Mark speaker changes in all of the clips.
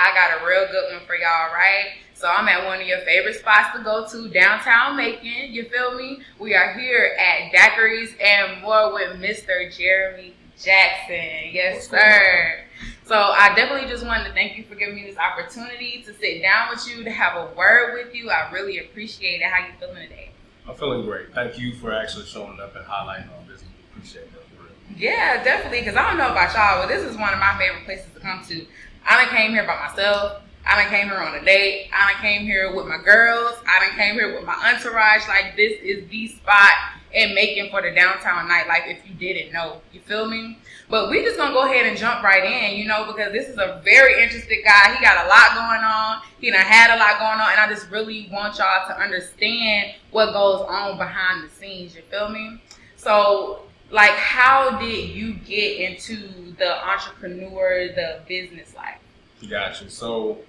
Speaker 1: I got a real good one for y'all, right? So I'm at one of your favorite spots to go to, downtown Macon. You feel me? We are here at Daiquiris and More with Mr. Jeremy Jackson. Yes, sir. So I definitely just wanted to thank you for giving me this opportunity to sit down with you, to have a word with you. I really appreciate it. How you feeling today?
Speaker 2: I'm feeling great. Thank you for actually showing up and highlighting our business. Appreciate that.
Speaker 1: Yeah, definitely, because I don't know about y'all, but this is one of my favorite places to come to. I done came here by myself. I done came here on a date. I done came here with my girls. I done came here with my entourage. Like, this is the spot in Macon for the downtown nightlife, if you didn't know. You feel me? But we just going to go ahead and jump right in, you know, because this is a very interesting guy. He got a lot going on. He done had a lot going on, and I just really want y'all to understand what goes on behind the scenes. You feel me? So, like, how did you get into the entrepreneur, the business life?
Speaker 2: Gotcha. So,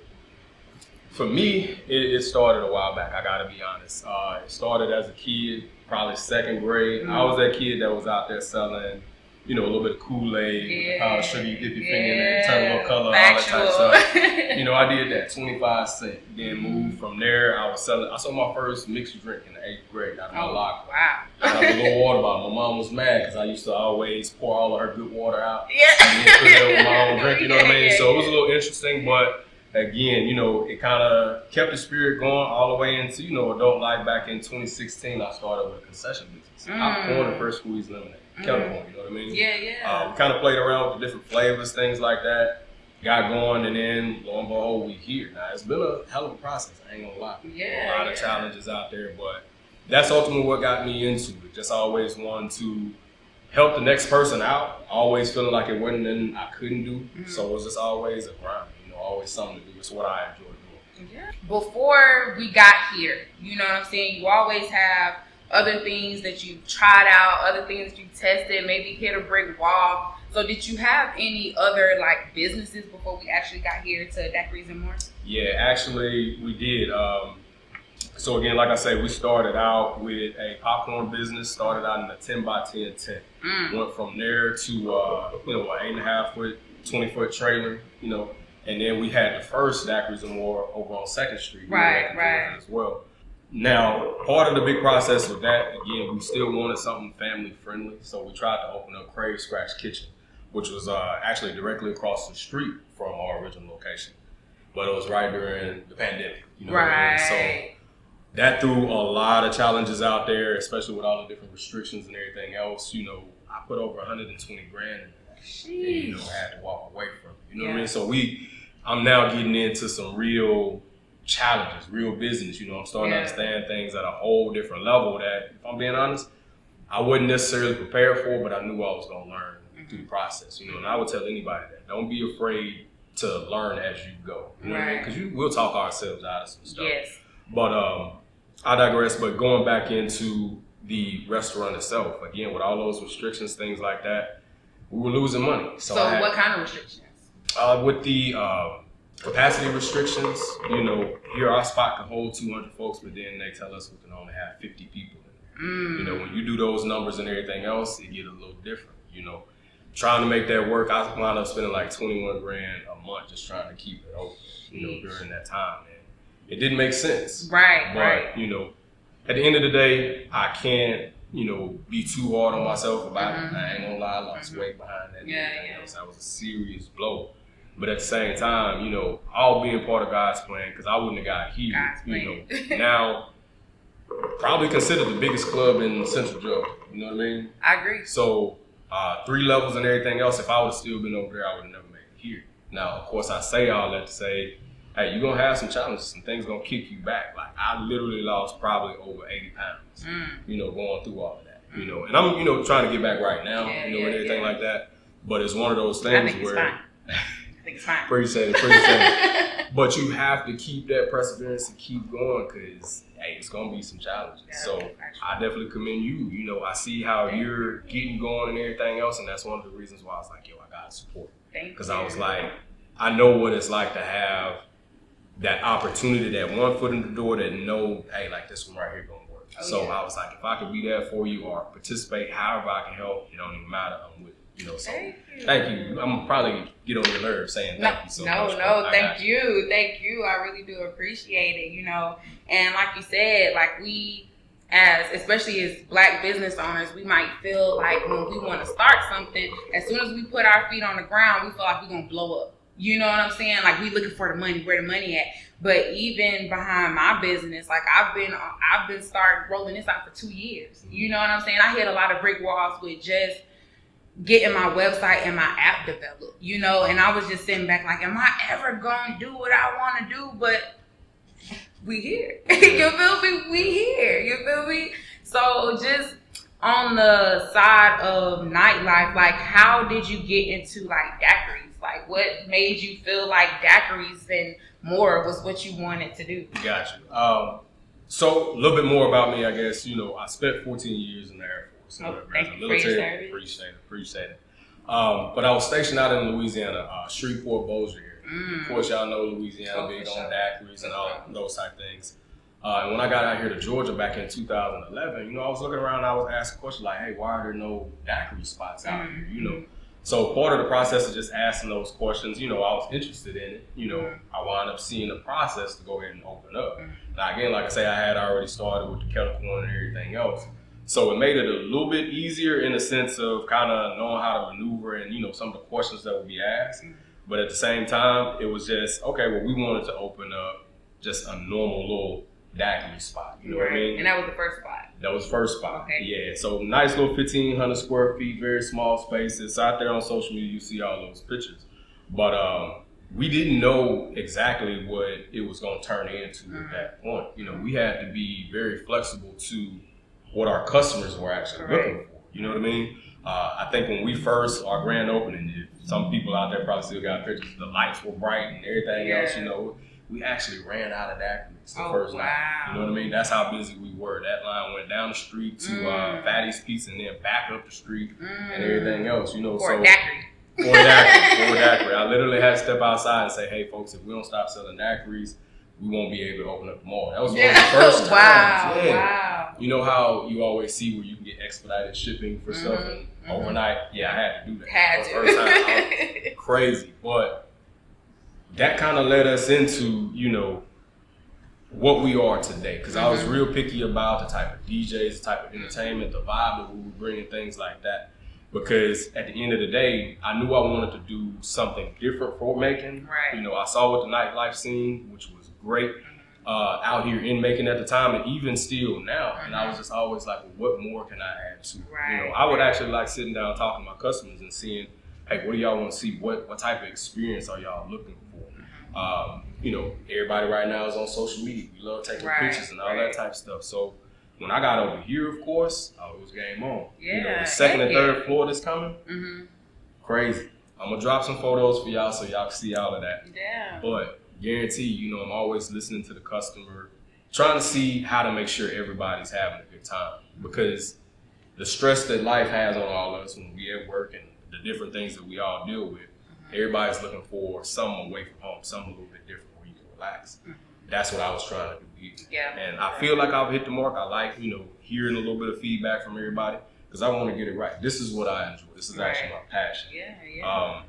Speaker 2: for me, it started a while back. I got to be honest. It started as a kid, probably second grade. Mm-hmm. I was that kid that was out there selling, you know, a little bit of Kool-Aid, powdered sugar, you dip your finger in there, turn a little color, all that type of stuff. You know, I did that, 25 cents. Then moved from there. I sold my first mixed drink in the 8th grade out of my locker.
Speaker 1: Wow.
Speaker 2: I had a little water bottle. My mom was mad because I used to always pour all of her good water out.
Speaker 1: Yeah.
Speaker 2: And then put it over my own drink, you know what I mean? So it was a little interesting, but again, you know, it kind of kept the spirit going all the way into, you know, adult life. Back in 2016, I started with a concession business. Popcorn and First Squeeze Lemonade. Kettle corn, you know what I mean?
Speaker 1: Yeah.
Speaker 2: We kind of played around with the different flavors, things like that. Got going, and then lo and behold, we here. Now, it's been a hell of a process, I ain't gonna lie. A lot of challenges out there, but that's ultimately what got me into it. Just always wanted to help the next person out, always feeling like it wasn't nothing I couldn't do. Mm-hmm. So it was just always a grind, you know, always something to do. It's what I enjoy doing.
Speaker 1: Yeah. Before we got here, you know what I'm saying, you always have other things that you tried out, other things that you tested, maybe hit a brick wall. So did you have any other like businesses before we actually got here to Daiquiris More?
Speaker 2: Yeah, actually we did. So again, like I say, we started out with a popcorn business, started out in a 10 by 10 tent. Went from there to, you know, an 8.5 foot, 20 foot trailer, you know, and then we had the first Daiquiris More over on 2nd Street.
Speaker 1: Right.
Speaker 2: As well. Now, part of the big process with that, again, we still wanted something family friendly, so we tried to open up Crave Scratch Kitchen, which was actually directly across the street from our original location. But it was right during the pandemic, you know what I mean? So that threw a lot of challenges out there, especially with all the different restrictions and everything else. You know, I put over 120 grand in that. And, you know, I had to walk away from it. You know what I mean? So I'm now getting into some real challenges, real business. You know, I'm starting to understand things at a whole different level that, if I'm being honest, I wasn't necessarily prepared for, but I knew I was going to learn through the process. You know, and I would tell anybody that. Don't be afraid to learn as you go. You know what I mean? Because we'll talk ourselves out of some stuff.
Speaker 1: Yes.
Speaker 2: But I digress. But going back into the restaurant itself, again, with all those restrictions, things like that, we were losing money. So
Speaker 1: what kind of restrictions?
Speaker 2: With the capacity restrictions, you know, here our spot can hold 200 folks, but then they tell us we can only have 50 people in there. You know, when you do those numbers and everything else, it get a little different, you know. Trying to make that work, I wound up spending like 21 grand a month just trying to keep it open, you know, during that time. And it didn't make sense. But, you know, at the end of the day, I can't, you know, be too hard on myself about it. I ain't gonna lie, I lost weight behind that. That was a serious blow. But at the same time, you know, all being part of God's plan, because I wouldn't have got here. You know, now probably considered the biggest club in Central Georgia. You know what I mean?
Speaker 1: I agree.
Speaker 2: So 3 levels and everything else. If I would have still been over there, I would have never made it here. Now, of course, I say all that to say, hey, you're gonna have some challenges. Some things gonna kick you back. Like I literally lost probably over 80 pounds. You know, going through all of that. You know, and I'm, you know, trying to get back right now. You know, and everything like that. But it's one of those things where.
Speaker 1: I think it's fine.
Speaker 2: Appreciate it. But you have to keep that perseverance and keep going because, hey, it's going to be some challenges. So I definitely commend you. You know, I see how you're getting going and everything else, and that's one of the reasons why I was like, yo, I got to support. Because I was like, I know what it's like to have that opportunity, that one foot in the door that know, hey, like this one right here going to work. I was like, if I could be there for you or participate however I can help, it don't even matter, I'm with it. So thank you. I'm probably get on your nerves saying thank you so much.
Speaker 1: Thank you. I really do appreciate it, And like you said, like we, especially as Black business owners, we might feel like when we want to start something, as soon as we put our feet on the ground, we feel like we're going to blow up. You know what I'm saying? Like we looking for the money, where the money at. But even behind my business, like I've been started rolling this out for 2 years. You know what I'm saying? I hit a lot of brick walls with just getting my website and my app developed, and I was just sitting back like, am I ever gonna do what I want to do? But we here. You feel me? We here. You feel me? So just on the side of nightlife, like how did you get into like daiquiris? Like what made you feel like daiquiris and more was what you wanted to do?
Speaker 2: Got you. So a little bit more about me, I guess. I spent 14 years in the Air Force.
Speaker 1: Thank you for your service.
Speaker 2: Appreciate it. But I was stationed out in Louisiana, Shreveport, Bossier. Of course, y'all know Louisiana big on daiquiris and all those type things. And when I got out here to Georgia back in 2011, I was looking around and I was asking questions like, hey, why are there no daiquiri spots out here? So part of the process of just asking those questions, I was interested in it. I wound up seeing the process to go ahead and open up. Now, again, like I say, I had already started with the kettle corn and everything else. So it made it a little bit easier in the sense of kind of knowing how to maneuver and, some of the questions that would be asked. But at the same time, it was just, okay, well, we wanted to open up just a normal little daiquiri spot. You know what I mean?
Speaker 1: And that was the first spot.
Speaker 2: That was the first spot.
Speaker 1: Okay.
Speaker 2: Yeah. So nice little 1,500 square feet, very small spaces. Out there on social media, you see all those pictures. But we didn't know exactly what it was going to turn into at that point. We had to be very flexible to what our customers were actually looking for. You know what I mean? I think when we first, our grand opening, some people out there probably still got pictures, the lights were bright and everything else, we actually ran out of daiquiris the first night. You know what I mean? That's how busy we were. That line went down the street to Fatty's Pizza and then back up the street and everything else,
Speaker 1: For a daiquiri.
Speaker 2: For a daiquiri. I literally had to step outside and say, hey, folks, if we don't stop selling daiquiris, we won't be able to open up tomorrow. That was one of the first times.
Speaker 1: Wow.
Speaker 2: You know how you always see where you can get expedited shipping for stuff and overnight? Yeah, I had to do that. First time, crazy. But that kind of led us into, what we are today. Because I was real picky about the type of DJs, the type of entertainment, the vibe that we were bringing, things like that. Because at the end of the day, I knew I wanted to do something different for Macon.
Speaker 1: Right.
Speaker 2: I saw what the nightlife scene, which was great, out here in Macon at the time, and even still now. And I was just always like, well, what more can I add to it? I would actually like sitting down talking to my customers and seeing, hey, what do y'all want to see? What type of experience are y'all looking for? Everybody right now is on social media. We love taking pictures and all that type of stuff. So when I got over here, of course, it was game on.
Speaker 1: Yeah,
Speaker 2: the second and third floor that's coming, crazy. I'm going to drop some photos for y'all so y'all can see all of that.
Speaker 1: Yeah.
Speaker 2: But guarantee, I'm always listening to the customer, trying to see how to make sure everybody's having a good time. Because the stress that life has on all of us when we at work and the different things that we all deal with, everybody's looking for something away from home, something a little bit different where you can relax. That's what I was trying to do.
Speaker 1: Yeah.
Speaker 2: And I feel like I've hit the mark. I like, hearing a little bit of feedback from everybody because I want to get it right. This is what I enjoy. This is actually my passion.
Speaker 1: Yeah.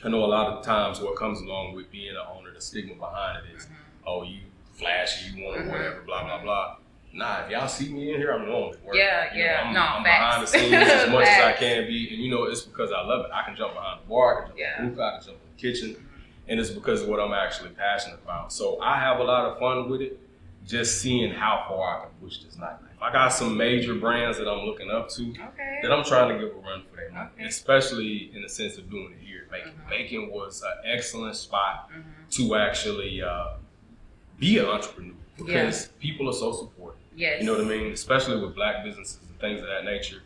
Speaker 2: I know a lot of times what comes along with being an owner, the stigma behind it is, oh, you flashy, you want whatever, blah, blah, blah. Nah, if y'all see me in here, I'm normally working. I'm behind the scenes as much as I can be. And, it's because I love it. I can jump behind the bar, I can jump in the hookah, I can jump in the kitchen. And it's because of what I'm actually passionate about. So I have a lot of fun with it, just seeing how far I can push this nightlife. I got some major brands that I'm looking up to that I'm trying to give a run for their money, especially in the sense of doing it here at Macon. Macon was an excellent spot to actually be an entrepreneur because people are so supportive.
Speaker 1: Yes.
Speaker 2: You know what I mean? Especially with Black businesses and things of that nature.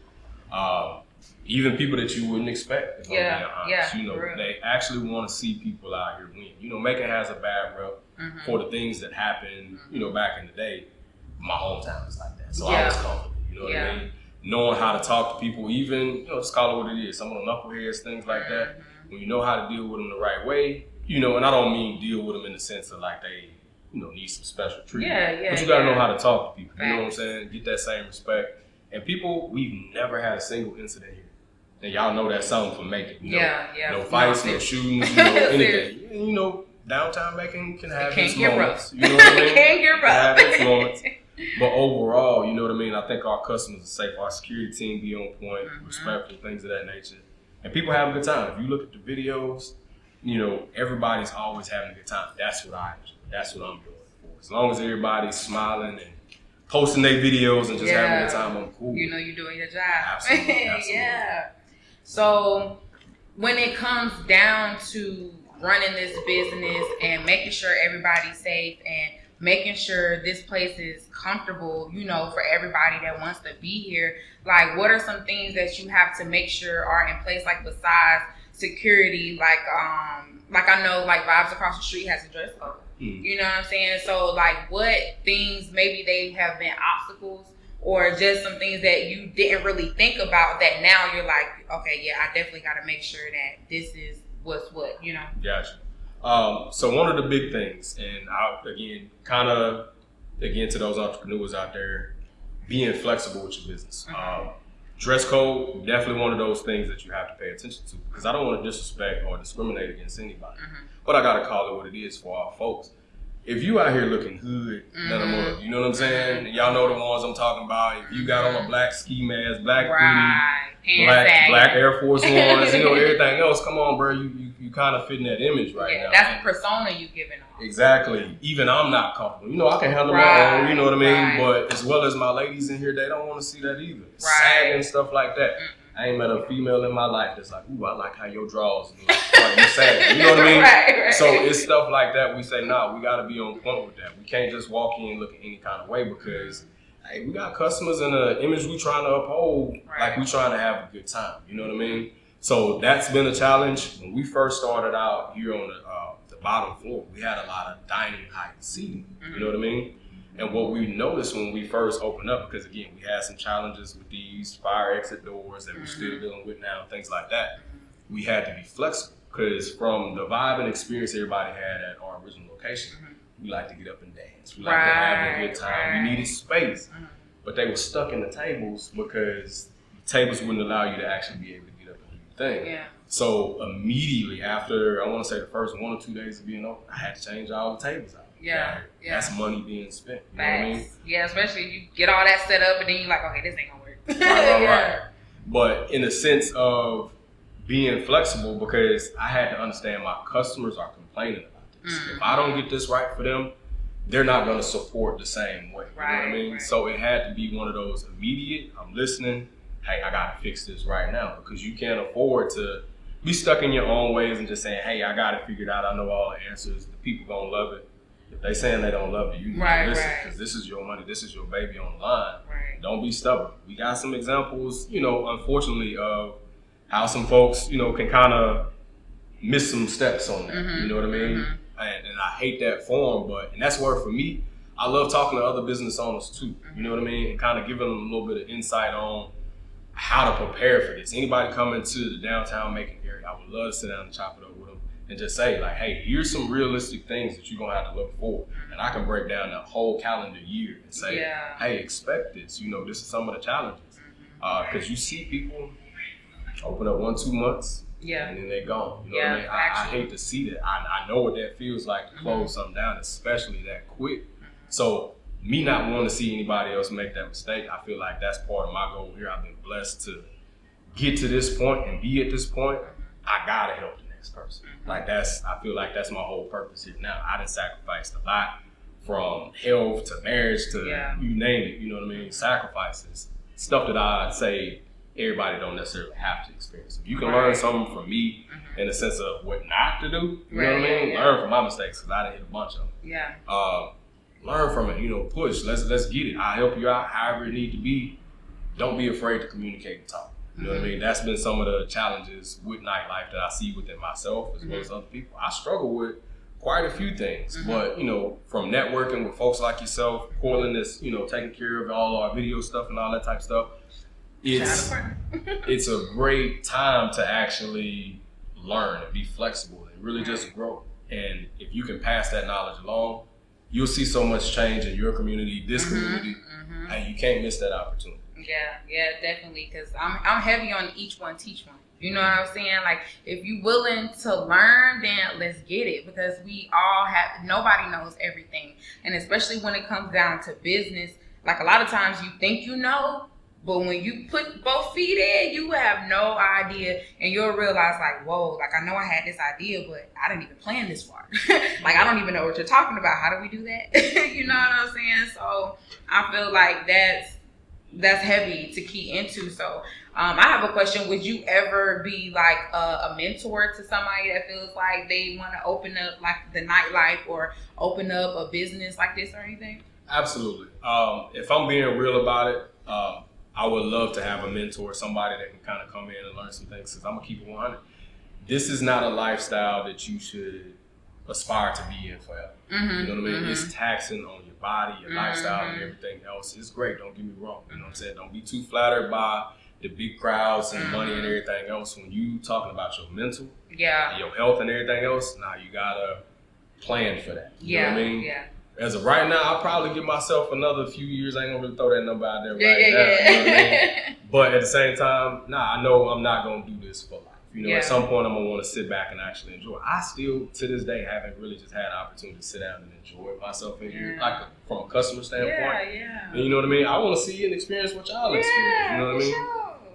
Speaker 2: Even people that you wouldn't expect, if I'm being honest. They actually want to see people out here win. Macon has a bad rep for the things that happened, back in the day. My hometown is like that. So I was comfortable, what I mean? Knowing how to talk to people, even, just call it what it is. Some of the knuckleheads, things like that. When you know how to deal with them the right way, and I don't mean deal with them in the sense of like they, need some special treatment. But you got to know how to talk to people. You know what I'm saying? Get that same respect. And people, we've never had a single incident here. and y'all know that's something for Macon.
Speaker 1: Yeah.
Speaker 2: No fights, no shootings, anything. And, downtown Macon can have its moments. You know what I mean?
Speaker 1: It can get rough.
Speaker 2: Have its moments. But overall, you know what I mean? I think our customers are safe. Our security team be on point, respectful, things of that nature. And people have a good time. If you look at the videos, everybody's always having a good time. That's what I'm doing for. As long as everybody's smiling and posting their videos and just having a good time, I'm cool.
Speaker 1: You're doing your job.
Speaker 2: Absolutely.
Speaker 1: Yeah. So when it comes down to running this business and making sure everybody's safe and making sure this place is comfortable, for everybody that wants to be here, like what are some things that you have to make sure are in place, like besides security, like I know like Vibes Across the Street has a dress code. You know what I'm saying? So like what things maybe they have been obstacles or just some things that you didn't really think about that now you're like, okay, yeah, I definitely got to make sure that this is what's what,
Speaker 2: Gotcha. So one of the big things, and again to those entrepreneurs out there, being flexible with your business. Dress code, definitely one of those things that you have to pay attention to, because I don't want to disrespect or discriminate against anybody. But I got to call it what it is for our folks. If you out here looking hood, you know what I'm saying? And y'all know the ones I'm talking about. If you got on a black ski mask, black hoodie, black Air Force Ones, everything else, come on, bro, you kind of fitting that image right now.
Speaker 1: That's the persona you giving off.
Speaker 2: Exactly. Even I'm not comfortable. I can handle my own, you know what I mean? But as well as my ladies in here, they don't want to see that either. Sagging and stuff like that. I ain't met a female in my life that's like, ooh, I like how your drawers look. Like you said, you know what I mean?
Speaker 1: Right.
Speaker 2: So it's stuff like that. We say, nah, we got to be on point with that. We can't just walk in looking any kind of way because, hey, we got customers and an image we trying to uphold, like we trying to have a good time. You know what I mean? So that's been a challenge. When we first started out here on the bottom floor, we had a lot of dining height seating. You know what I mean? And what we noticed when we first opened up, because again, we had some challenges with these fire exit doors that we're still dealing with now, things like that. We had to be flexible because from the vibe and experience everybody had at our original location, we like to get up and dance. We like to have a good time. We needed space, but they were stuck in the tables because the tables wouldn't allow you to actually be able to get up and do your thing. Yeah. So immediately after, I want to say the first 1 or 2 days of being open, I had to change all the tables out. Yeah. That's money being spent. You know what I mean?
Speaker 1: Yeah, especially if you get all that set up and then you're like, okay, this ain't gonna work.
Speaker 2: Right. But in the sense of being flexible, because I had to understand my customers are complaining about this. If I don't get this right for them, they're not gonna support the same way. You know what I mean? So it had to be one of those immediate, I'm listening, hey, I gotta fix this right now, because you can't afford to be stuck in your own ways and just saying, hey, I got it figured out, I know all the answers, the people gonna love it. If they saying they don't love you, you need to listen, because this is your money, this is your baby on the line. Don't be stubborn. We got some examples, unfortunately, of how some folks, can kind of miss some steps on that. You know what I mean? And I hate that for them, and that's where for me, I love talking to other business owners too. You know what I mean? And kind of giving them a little bit of insight on how to prepare for this. Anybody coming to the downtown Macon area, I would love to sit down and chop it up with them and just say, like, hey, here's some realistic things that you're going to have to look for. And I can break down the whole calendar year and say, hey, expect this. This is some of the challenges. Because you see people open up 1-2 months and then they're gone. You know what I mean? I hate to see that. I know what that feels like to close something down, especially that quick. So me not wanting to see anybody else make that mistake, I feel like that's part of my goal here. I've been blessed to get to this point and be at this point. I got to help the next person. Like I feel like that's my whole purpose here now. I done sacrificed a lot, from health to marriage to you name it, you know what I mean? Sacrifices, stuff that I'd say everybody don't necessarily have to experience. If you can learn something from me in the sense of what not to do, you know what I mean? Learn from my mistakes, because I done hit a bunch of them. Learn from it, push, let's get it. I'll help you out however it need to be. Don't be afraid to communicate and talk. You know what I mean? That's been some of the challenges with nightlife that I see within myself as well as other people. I struggle with quite a few things, but from networking with folks like yourself, Corlin is, taking care of all our video stuff and all that type of stuff. It's a great time to actually learn and be flexible and really just grow. And if you can pass that knowledge along, you'll see so much change in your community, this community, and you can't miss that opportunity.
Speaker 1: Yeah, definitely. Because I'm heavy on each one, teach one. You know what I'm saying? Like, if you willing to learn, then let's get it. Because nobody knows everything. And especially when it comes down to business, like a lot of times you think you know, but when you put both feet in, you have no idea. And you'll realize, like, whoa, like, I know I had this idea, but I didn't even plan this far. Like, I don't even know what you're talking about. How do we do that? You know what I'm saying? So I feel like that's heavy to key into. So I have a question. Would you ever be like a mentor to somebody that feels like they want to open up like the nightlife or open up a business like this or anything?
Speaker 2: Absolutely. If I'm being real about it, I would love to have a mentor, somebody that can kind of come in and learn some things, because I'm going to keep it 100. This is not a lifestyle that you should aspire to be in forever. You know what I mean? It's taxing on your body, your lifestyle, and everything else. It's great, don't get me wrong. You know what I'm saying? Don't be too flattered by the big crowds and money and everything else. When you talking about your mental, your health and everything else, now you got to plan for that. You know what I mean?
Speaker 1: Yeah.
Speaker 2: As of right now, I'll probably give myself another few years. I ain't gonna really throw that number out there right now. You know what I mean? But at the same time, I know I'm not gonna do this for life. You know, at some point I'm gonna want to sit back and actually enjoy it. I still, to this day, haven't really just had an opportunity to sit down and enjoy myself in here, like from a customer standpoint. And you know what I mean? I want to see and experience what y'all experience. You know what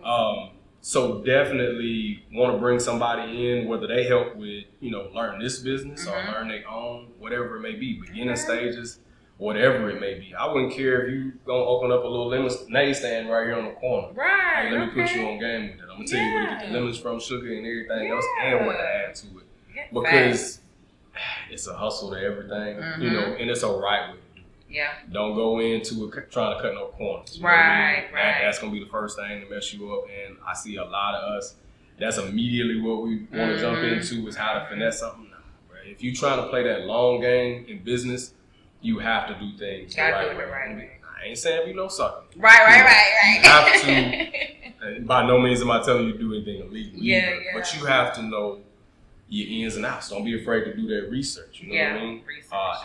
Speaker 2: I mean? So definitely want to bring somebody in, whether they help with, learn this business or learn their own, whatever it may be, beginning stages, whatever it may be. I wouldn't care if you gonna open up a little lemonade stand right here on the corner.
Speaker 1: Right.
Speaker 2: Hey, let me put you on game with it. I'm gonna tell you where to get the lemons from, sugar and everything else, and what to add to it. Because it's a hustle to everything, and it's a right way to do it.
Speaker 1: Yeah.
Speaker 2: Don't go into it trying to cut no corners. You know what I mean? That's gonna be the first thing to mess you up. And I see a lot of us. That's immediately what we want to jump into is how to finesse something. Nah, bro. If you trying to play that long game in business, you have to do things the right way. I ain't saying be no sucker.
Speaker 1: Right.
Speaker 2: You have to. And by no means am I telling you to do anything illegal. But you have to know your ins and outs. Don't be afraid to do that research. You know what I mean?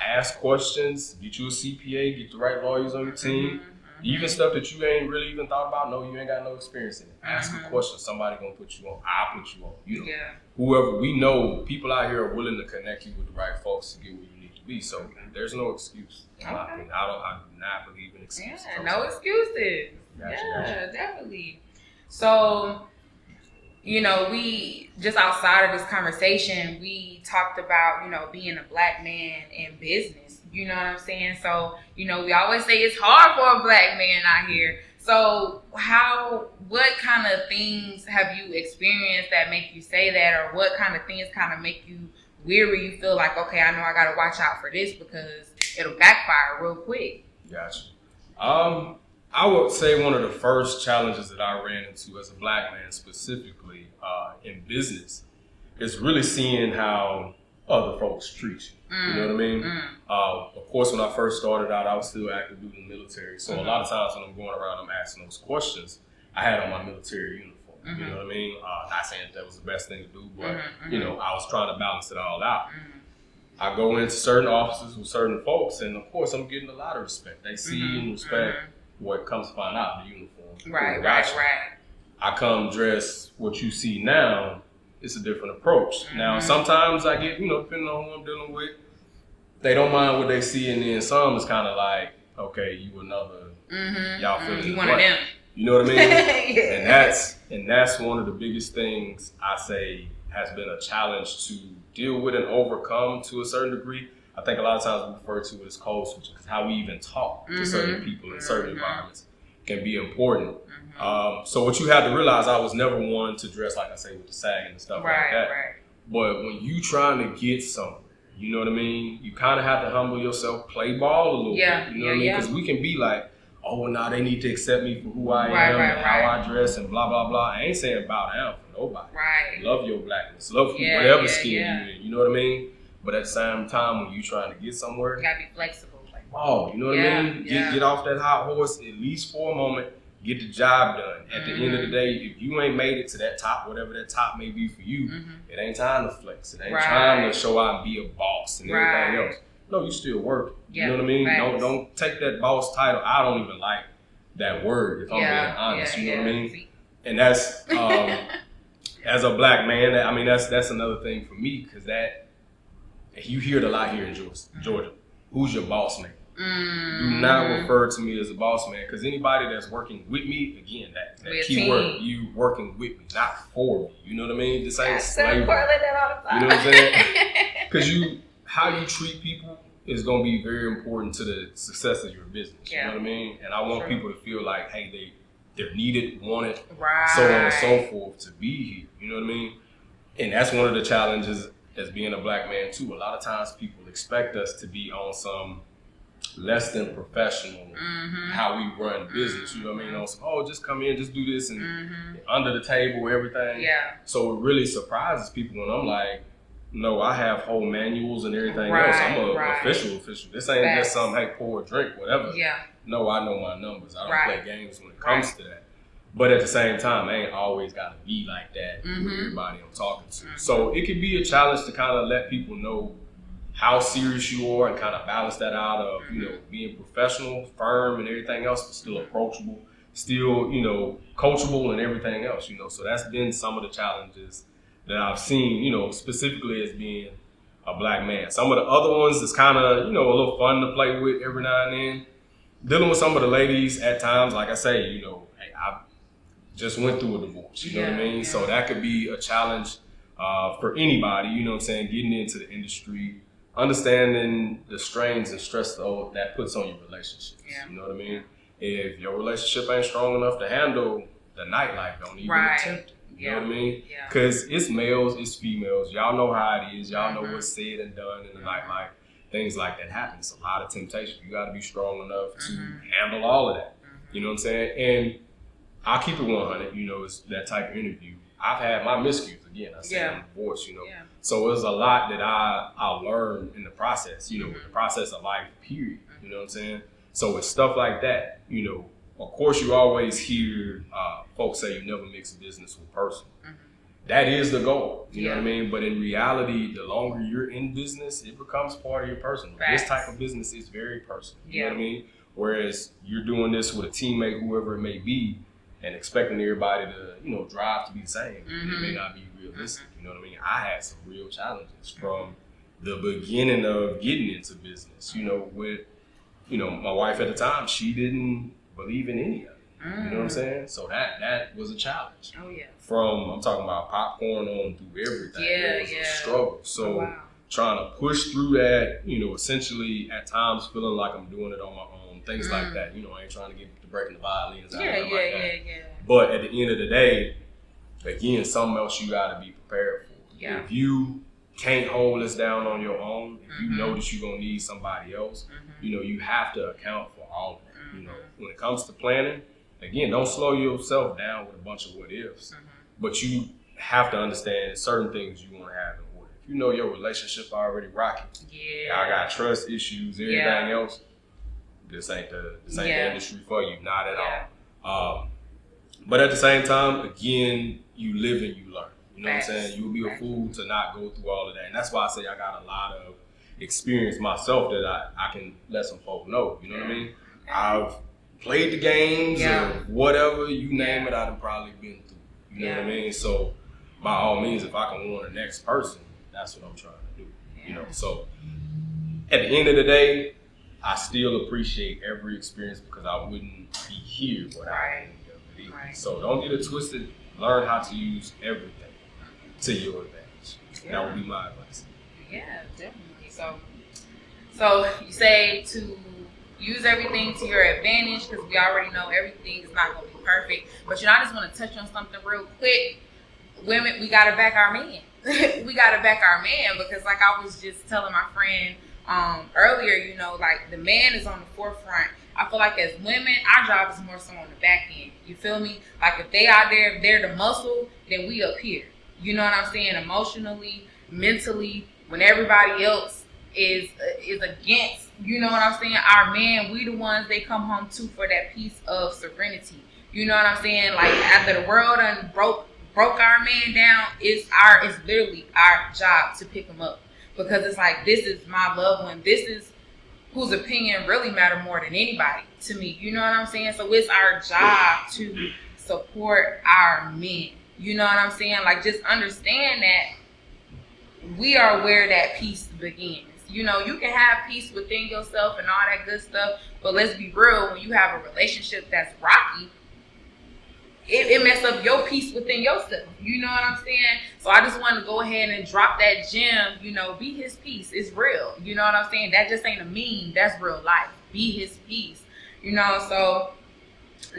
Speaker 2: Ask questions. Get you a CPA. Get the right lawyers on your team. Even stuff that you ain't really even thought about. No, you ain't got no experience in it. Ask a question. Somebody gonna put you on. I'll put you on. You know, whoever we know, people out here are willing to connect you with the right folks to get where you need to be. So there's no excuse. I do not believe in excuses.
Speaker 1: No excuses.
Speaker 2: Gotcha.
Speaker 1: Definitely. So, we just outside of this conversation, we talked about, being a black man in business. You know what I'm saying? So, we always say it's hard for a black man out here. So what kind of things have you experienced that make you say that, or what kind of things kind of make you weary? You feel like, okay, I know I got to watch out for this because it'll backfire real quick.
Speaker 2: Gotcha. I would say one of the first challenges that I ran into as a black man specifically in business is really seeing how other folks treat you. You know what I mean? Of course, when I first started out, I was still active duty in the military. So a lot of times when I'm going around, I'm asking those questions. I had on my military uniform. You know what I mean? Not saying that was the best thing to do, but I was trying to balance it all out. I go into certain offices with certain folks, and of course, I'm getting a lot of respect. They see and respect what comes to find out, the uniform. Right. I come dressed what you see now. It's a different approach. Now, sometimes I get, depending on who I'm dealing with, they don't mind what they see, and then some is kind of like, okay, you another, y'all feeling
Speaker 1: you one of them.
Speaker 2: You know what I mean? And that's one of the biggest things I say has been a challenge to deal with and overcome to a certain degree. I think a lot of times we refer to it as code switching, because how we even talk to certain people in certain environments can be important. So what you have to realize, I was never one to dress, like I say, with the sag and stuff like that. But when you trying to get somewhere, you know what I mean? You kind of have to humble yourself, play ball a little bit. You know what I mean? Because we can be like, oh, well, now they need to accept me for who I am and how I dress and blah, blah, blah. I ain't saying bow down for nobody. Love your blackness. Love whatever skin you in. You know what I mean? But at the same time, when you trying to get somewhere,
Speaker 1: you gotta be flexible.
Speaker 2: You know what I mean? Get off that hot horse at least for a moment. Get the job done. At the end of the day, if you ain't made it to that top, whatever that top may be for you, it ain't time to flex. It ain't time to show out and be a boss and everything else. No, you still work. You know what I mean? Don't take that boss title. I don't even like that word, if I'm being honest. You know what I mean?
Speaker 1: See?
Speaker 2: And that's as a black man, I mean that's another thing for me, because that you hear it a lot here in Georgia. Who's your boss man? Do not refer to me as a boss man, because anybody that's working with me, again, that key word, you working with me, not for me. You know what I mean? This ain't slavery. You know what I'm saying? Because how you treat people is going to be very important to the success of your business. You know what I mean? And I want people to feel like, hey, they're needed, wanted, so on and so forth to be here. You know what I mean? And that's one of the challenges as being a black man too. A lot of times people expect us to be on some less than professional how we run business. You know what I mean? On some, just come in, just do this, and under the table, everything. Yeah. So it really surprises people when I'm like, no, I have whole manuals and everything else. I'm an official. This ain't just some, hey, pour a drink, whatever. Yeah. No, I know my numbers. I don't play games when it comes to that. But at the same time, I ain't always got to be like that with everybody I'm talking to. So it could be a challenge to kind of let people know how serious you are and kind of balance that out of, being professional, firm, and everything else, but still approachable, still, coachable and everything else, So that's been some of the challenges that I've seen, specifically as being a black man. Some of the other ones is kind of, a little fun to play with every now and then. Dealing with some of the ladies at times, like I say, hey, I just went through a divorce, you know what I mean? Yeah. So that could be a challenge for anybody, getting into the industry, understanding the strains and stress that puts on your relationships, you know what I mean? If your relationship ain't strong enough to handle the nightlife, don't even attempt it. You know what I mean? Because it's males, it's females. Y'all know how it is. Y'all know what's said and done in the nightlife. Things like that happen. It's a lot of temptation. You got to be strong enough to handle all of that. You know what I'm saying? And I'll keep it 100. It's that type of interview. I've had my miscues. Again, I said I'm divorced, So there's a lot that I learned in the process, in the process of life, period. You know what I'm saying? So it's stuff like that, Of course, you always hear folks say you never mix business with personal. That is the goal, you know what I mean? But in reality, the longer you're in business, it becomes part of your personal. This type of business is very personal, you know what I mean? Whereas you're doing this with a teammate, whoever it may be, and expecting everybody to, drive to be the same. It may not be realistic, you know what I mean? I had some real challenges from the beginning of getting into business, with, my wife at the time, she didn't believe in any of it. You know what I'm saying? So that was a challenge. Oh yeah. I'm talking about popcorn on through everything. It was a struggle. So trying to push through that, essentially at times feeling like I'm doing it on my own, things like that. I ain't trying to get to breaking the violins out like that. But at the end of the day, again, something else you got to be prepared for. Yeah. If you can't hold this down on your own, if you know that you're gonna need somebody else, you have to account for all of that. When it comes to planning. Again, don't slow yourself down with a bunch of what ifs, but you have to understand certain things you want to have in order. If you know your relationship already rocking, I got trust issues, everything else, this ain't the industry for you, not at all. But at the same time, again, you live and you learn. You know what I'm saying? You'll be a fool to not go through all of that. And that's why I say I got a lot of experience myself that I can let some folk know. You know what I mean? I've played the games or whatever, you name it, I've probably been through. You know what I mean? So by all means, if I can warn the next person, that's what I'm trying to do. So at the end of the day, I still appreciate every experience because I wouldn't be here without Blvd. So don't get it twisted. Learn how to use everything to your advantage. That would be my advice.
Speaker 1: Yeah, definitely. So you say to use everything to your advantage because we already know everything is not going to be perfect. But I just want to touch on something real quick. Women, we got to back our man. We got to back our man because like I was just telling my friend earlier, like the man is on the forefront. I feel like as women, our job is more so on the back end. You feel me? Like if they out there, if they're the muscle, then we up here. You know what I'm saying? Emotionally, mentally, when everybody else is against, you know what I'm saying? Our man, we the ones they come home to for that piece of serenity. You know what I'm saying? Like after the world done broke our man down, it's literally our job to pick him up because it's like this is my loved one. This is whose opinion really matter more than anybody to me. You know what I'm saying? So it's our job to support our men. You know what I'm saying? Like, just understand that we are where that peace begins. You know, you can have peace within yourself and all that good stuff, but let's be real, when you have a relationship that's rocky, it messes up your peace within yourself. You know what I'm saying? So I just want to go ahead and drop that gem, you know, be his peace. It's real. You know what I'm saying? That just ain't a meme. That's real life. Be his peace. You know, so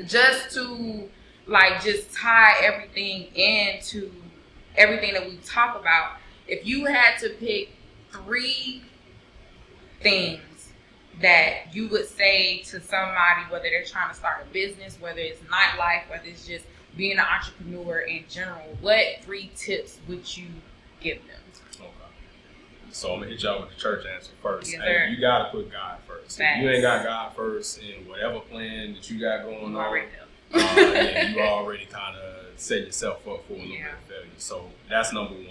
Speaker 1: just to, like, just tie everything into everything that we talk about, if you had to pick 3 things that you would say to somebody, whether they're trying to start a business, whether it's nightlife, whether it's just being an entrepreneur in general, what 3 tips would you give them? Okay.
Speaker 2: So I'm going to hit y'all with the church answer first.
Speaker 1: Yes,
Speaker 2: hey, you got to put God first.
Speaker 1: Facts.
Speaker 2: If you ain't got God first in whatever plan that you got going
Speaker 1: You
Speaker 2: on,
Speaker 1: already
Speaker 2: you already kind of set yourself up for a little bit of failure. So that's number 1.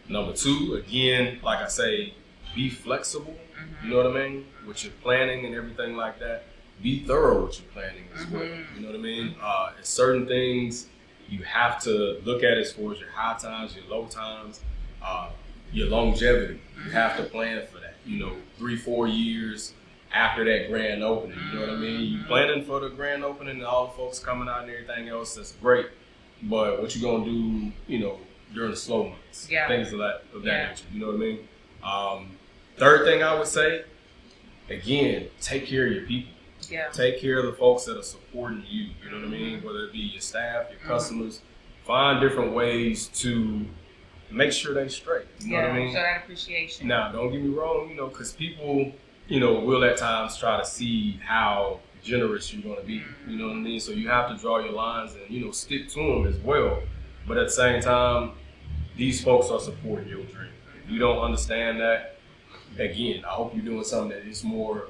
Speaker 2: Number 2, again, like I say, be flexible. You know what I mean? With your planning and everything like that. Be thorough with your planning as well. You know what I mean? Certain things you have to look at as far as your high times, your low times, your longevity. You have to plan for that. You know, 3-4 years after that grand opening. You know what I mean? You planning for the grand opening and all the folks coming out and everything else, that's great. But what you gonna do, you know, during the slow months? Things of that nature. You know what I mean? Third thing I would say, again, take care of your people. Take care of the folks that are supporting you. You know what I mean? Whether it be your staff, your customers, find different ways to make sure they straight. You know what I mean?
Speaker 1: Show that appreciation.
Speaker 2: Now, don't get me wrong, you know, because people, you know, will at times try to see how generous you're going to be. You know what I mean? So you have to draw your lines and, you know, stick to them as well. But at the same time, these folks are supporting your dream. If you don't understand that, again, I hope you're doing something that is more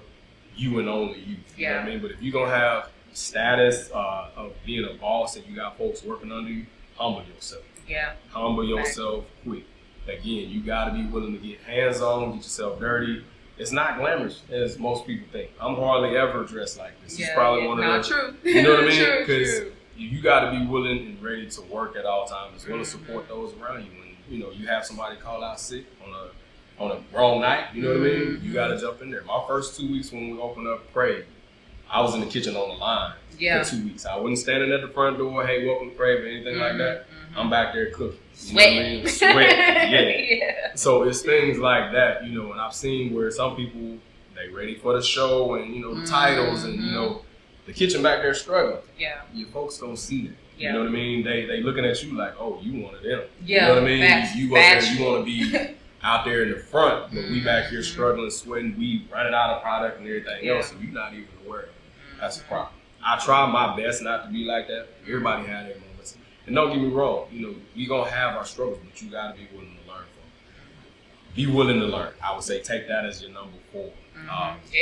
Speaker 2: you and only you. You know what I mean? But if you're going to have status of being a boss and you got folks working under you, humble yourself. Humble yourself quick. Again, you got to be willing to get hands-on, get yourself dirty. It's not glamorous as most people think. I'm hardly ever dressed like this. It's probably one of the...
Speaker 1: True.
Speaker 2: You know what I mean? Because you got to be willing and ready to work at all times as well as support those around you. When, you know, you have somebody call out sick on a wrong night, you know what I mean? You got to jump in there. My first 2 weeks when we opened up Crave, I was in the kitchen on the line for 2 weeks. I wasn't standing at the front door, hey, welcome to Crave, or anything like that. I'm back there cooking. You know what I mean? Sweating, So it's things like that, you know, and I've seen where some people, they ready for the show and, you know, the titles and, you know, the kitchen back there struggling. Your folks don't see that. You know what I mean? They looking at you like, oh, you one of them. You know what I mean? You up there, you want to be out there in the front, but we back here struggling, sweating, we running out of product and everything else, and you're not even aware. That's a problem. I try my best not to be like that. Everybody had their moments. And don't get me wrong, you know, we gonna have our struggles, but you gotta be willing to learn from them. Be willing to learn. I would say take that as your number 4.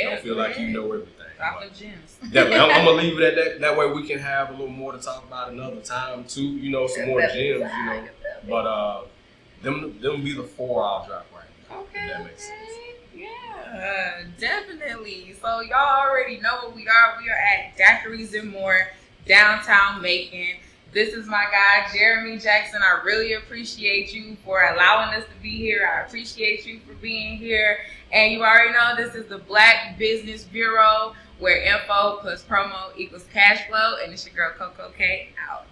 Speaker 2: Don't feel like you know everything.
Speaker 1: Drop the gems.
Speaker 2: Definitely. I'm gonna leave it at that. That way we can have a little more to talk about another time too, you know, some more gems, you know. But them be the 4 I'll drop right now.
Speaker 1: Okay.
Speaker 2: If that makes sense.
Speaker 1: Yeah, definitely. So y'all already know what we are. We are at Daiquiris More, downtown Macon. This is my guy, Jeremy Jackson. I really appreciate you for allowing us to be here. I appreciate you for being here. And you already know this is the Black Business Bureau, where info plus promo equals cash flow. And it's your girl, CoCa out.